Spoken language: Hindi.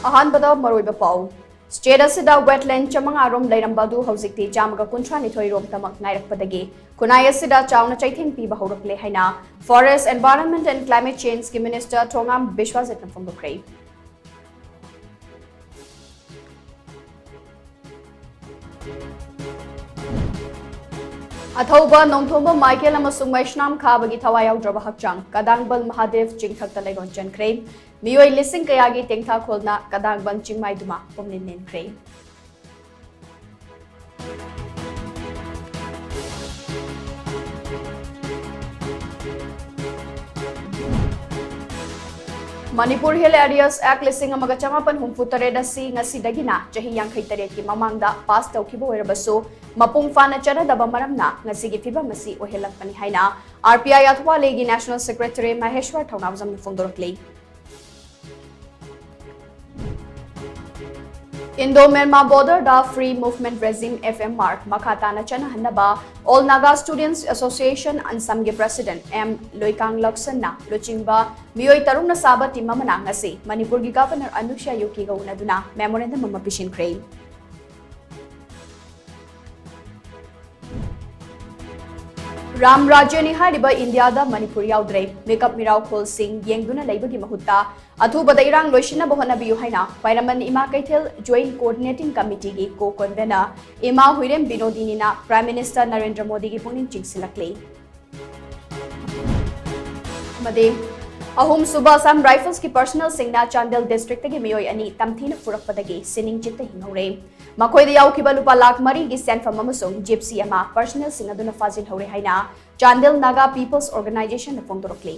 अहानबदा मरोइबा पाउ स्टेट असिदा वेटलैंड चमंगारोम लैरंबादु हौजिक्ति चामगा कुंथ्रानिथोइ रोम तमक नाइरकपदगी खुनाई असिदा चावना चैथिंग पीबा हौरकले हैना forest environment and climate change की मिनिस्टर थोंगाम विश्वासजित फोंदोखरे अथौबा नोंथोंबा माइकेल अमसुंग वैष्णव खाबगी थवाय याउद्रबा हक्चांग कदांगबल महादेव चिंगथक्ता लेगोन चनख्रे मियोय लिसिंग कयागी तेंथा खोलना कदांगबल चिंगमाइदुमा पोमनिन नेनख्रे मणिपुर हिल एरियास एक्ट लिसिंग अमगा चमापन हुंफुतरेद असि ngasiदगिना चही 53 की ममांगदा पास तौखिबो ओइरबसु मपुंग फाना चनदबा मरमना ngasiगी फिबम असि ओहेलकपनि हाइना RPI Athawale national secretary Maheshwar Thounaojam फोंदोरकले इंडो म्यांमार बॉर्डर दा फ्री मूवमेंट रेजिम FMR मखाताना चनहनबा ऑल नागा स्टूडेंट्स एसोसिएशन अंसम के प्रेसिडेंट एम लोइकांग लक्सनना लुचिंगबा मियोय तरुंगना साबा टीम ममना ngasi मणिपुर की गवर्नर अनुषा युकी गौनदुना मेमोरेंडम मम पिशिनख्रे राम राज्यनि हारिबा इंडिया दा मणिपुर याउद्रे मेकअप मिराव खोल सिंह येंगदुना लैबगी महुत्ता अथुबदा इरांग लोइसिना बहनबियु हाइना पाइरमन इमा कैथेल जॉइंट कोऑर्डिनेटिंग कमिटी की को कन्वेनर इमा हुइरेम बिनोदिनीना प्राइम मिनिस्टर नरेंद्र मोदी की पुनिंग चिंगसिलकले मदे अहुम सुबह असम राइफल्स की पर्सनल सिंगना चांदेल डिस्ट्रिक्ट के मियोय अनि तमथीन फुरकपदगी सिनिंग चित्त हिंगौरे मखोयदा याउखिबा लुपा लाख मरी की सेंफम अमसुंग जिप्सी अमा पर्सनल सिंग अदुना फाजिल हौरे हाइना चांदेल नागा पीपल्स ऑर्गेनाइजेशन फोंदोरकले